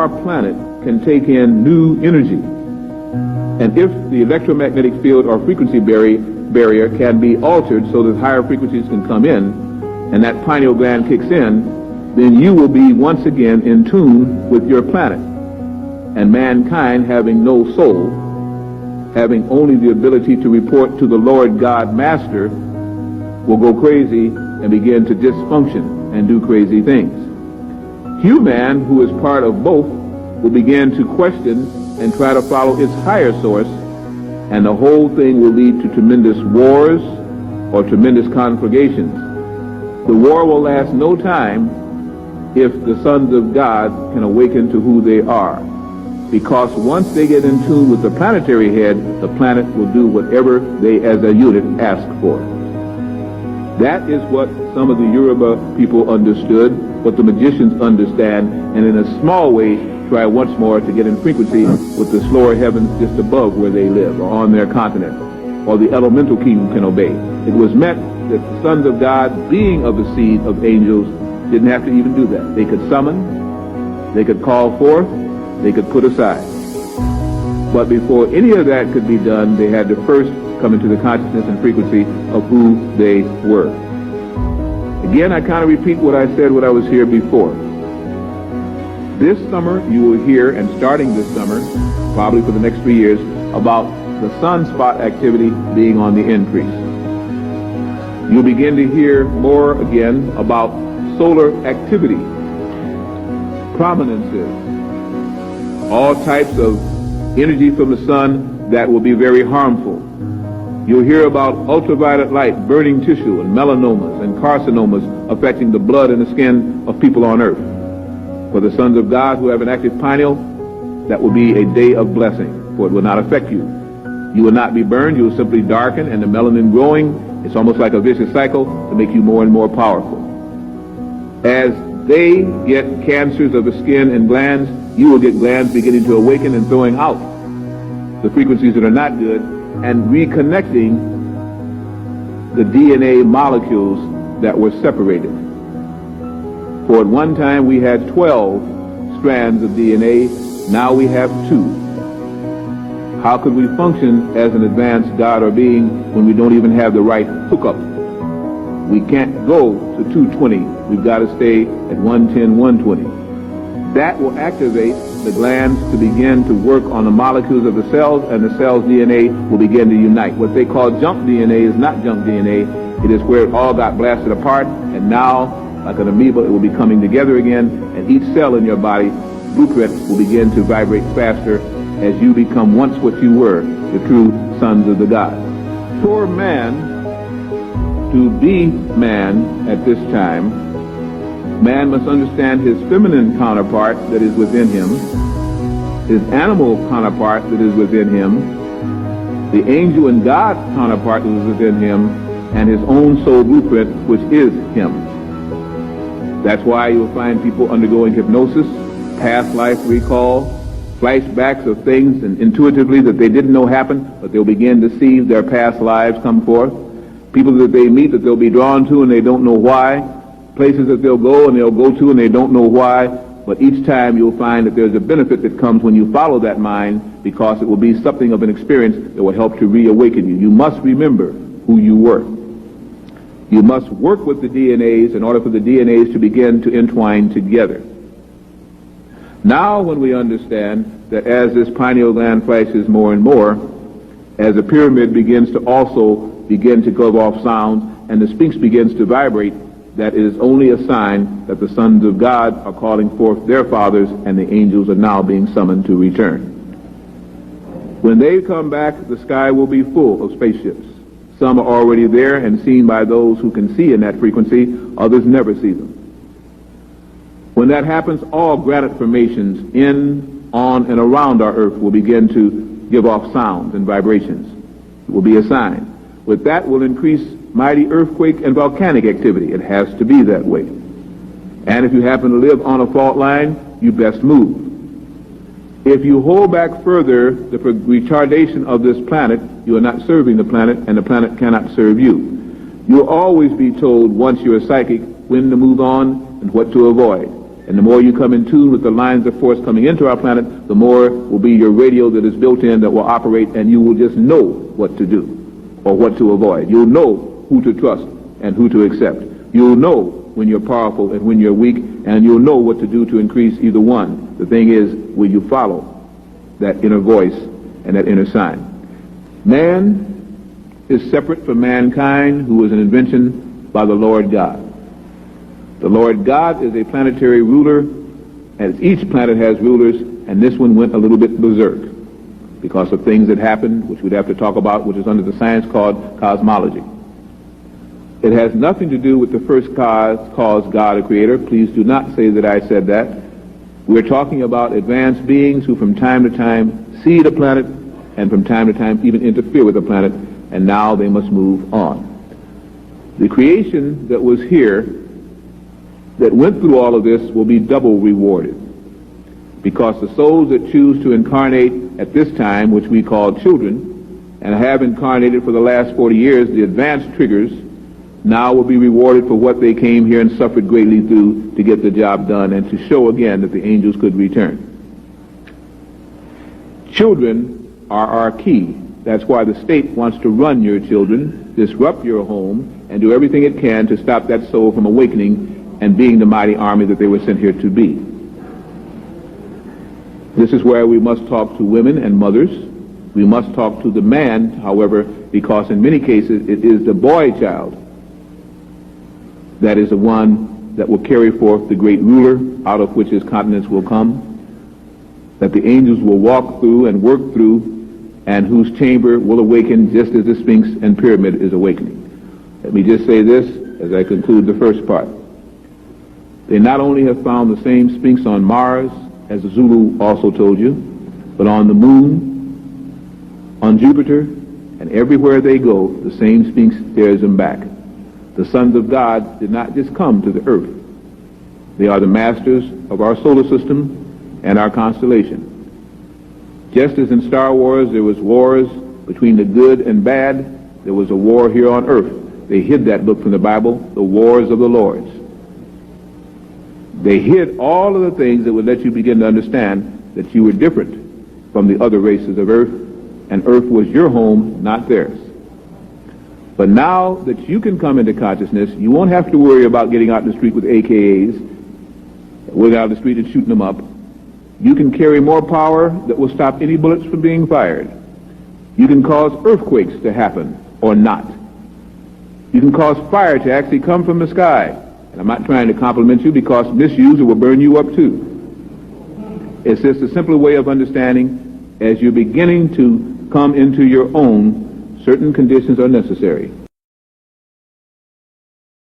our planet can take in new energy. And if the electromagnetic field or frequency barrier can be altered so that higher frequencies can come in, and that pineal gland kicks in, then you will be once again in tune with your planet. And mankind, having no soul, having only the ability to report to the Lord God Master, will go crazy and begin to dysfunction and do crazy things. Human, who is part of both, will begin to question and try to follow its higher source, and the whole thing will lead to tremendous wars or tremendous conflagrations. The war will last no time if the sons of God can awaken to who they are, because once they get in tune with the planetary head, the planet will do whatever they as a unit ask for. That is what some of the Yoruba people understood, what the magicians understand, and in a small way try once more to get in frequency with the slower heavens just above where they live, or on their continent, or the elemental kingdom can obey. It was meant that the sons of God, being of the seed of angels, didn't have to even do that. They could summon, they could call forth, they could put aside. But before any of that could be done, they had to first come into the consciousness and frequency of who they were. Again, I kind of repeat what I said when I was here before. This summer, you will hear, and starting this summer, probably for the next 3 years, about the sunspot activity being on the increase. You'll begin to hear more again about solar activity, prominences, all types of energy from the sun that will be very harmful. You'll hear about ultraviolet light burning tissue and melanomas and carcinomas affecting the blood and the skin of people on earth. For the sons of God who have an active pineal, that will be a day of blessing, for it will not affect you. You will not be burned, you will simply darken, and the melanin growing, it's almost like a vicious cycle to make you more and more powerful. As they get cancers of the skin and glands, you will get glands beginning to awaken and throwing out the frequencies that are not good and reconnecting the DNA molecules that were separated. For at one time we had 12 strands of DNA, now we have 2. How could we function as an advanced God or being when we don't even have the right hookup? We can't go to 220. We've got to stay at 110, 120. That will activate the glands to begin to work on the molecules of the cells, and the cell's DNA will begin to unite. What they call junk DNA is not junk DNA. It is where it all got blasted apart, and now, like an amoeba, it will be coming together again, and each cell in your body, blueprint, will begin to vibrate faster as you become once what you were, the true sons of the God. For man to be man at this time, man must understand his feminine counterpart that is within him, his animal counterpart that is within him, the angel and God counterpart that is within him, and his own soul blueprint, which is him. That's why you'll find people undergoing hypnosis, past life recall, flashbacks of things and intuitively that they didn't know happened, but they'll begin to see their past lives come forth. People that they meet that they'll be drawn to and they don't know why. Places that they'll go and they'll go to and they don't know why. But each time you'll find that there's a benefit that comes when you follow that mind, because it will be something of an experience that will help to reawaken you. You must remember who you were. You must work with the DNAs in order for the DNAs to begin to entwine together. Now when we understand that as this pineal gland flashes more and more, as the pyramid begins to also begin to give off sounds and the Sphinx begins to vibrate, that is only a sign that the sons of God are calling forth their fathers and the angels are now being summoned to return. When they come back, the sky will be full of spaceships. Some are already there and seen by those who can see in that frequency, others never see them. When that happens, all granite formations in, on, and around our earth will begin to give off sounds and vibrations. It will be a sign. With that will increase mighty earthquake and volcanic activity. It has to be that way. And if you happen to live on a fault line, you best move. If you hold back further the retardation of this planet, you are not serving the planet, and the planet cannot serve you. You'll always be told, once you're a psychic, when to move on and what to avoid. And the more you come in tune with the lines of force coming into our planet, the more will be your radio that is built in that will operate, and you will just know what to do or what to avoid. You'll know who to trust and who to accept. You'll know when you're powerful and when you're weak, and you'll know what to do to increase either one. The thing is, will you follow that inner voice and that inner sign? Man is separate from mankind, who is an invention by the Lord God. The Lord God is a planetary ruler, as each planet has rulers, and this one went a little bit berserk because of things that happened, which we'd have to talk about, which is under the science called cosmology. It has nothing to do with the first cause, God, a creator. Please do not say that I said that. We're talking about advanced beings who from time to time see the planet and from time to time even interfere with the planet, and now they must move on. The creation that was here, that went through all of this, will be double rewarded, because the souls that choose to incarnate at this time, which we call children, and have incarnated for the last 40 years, the advanced triggers, now will be rewarded for what they came here and suffered greatly through to get the job done and to show again that the angels could return. Children are our key. That's why the state wants to run your children, disrupt your home, and do everything it can to stop that soul from awakening and being the mighty army that they were sent here to be. This is where we must talk to women and mothers. We must talk to the man, however, because in many cases it is the boy child that is the one that will carry forth the great ruler out of which his continents will come, that the angels will walk through and work through, and whose chamber will awaken just as the Sphinx and pyramid is awakening. Let me just say this as I conclude the first part. They not only have found the same Sphinx on Mars, as the Zulu also told you, but on the moon, on Jupiter, and everywhere they go, the same Sphinx stares them back. The sons of God did not just come to the earth. They are the masters of our solar system and our constellation. Just as in Star Wars there was wars between the good and bad, there was a war here on earth. They hid that book from the Bible, the Wars of the Lords. They hid all of the things that would let you begin to understand that you were different from the other races of earth, and earth was your home, not theirs. But now that you can come into consciousness, you won't have to worry about getting out in the street with AKAs, going out in the street and shooting them up. You can carry more power that will stop any bullets from being fired. You can cause earthquakes to happen or not. You can cause fire to actually come from the sky. And I'm not trying to compliment you, because misuse it will burn you up too. It's just a simpler way of understanding as you're beginning to come into your own, certain conditions are necessary.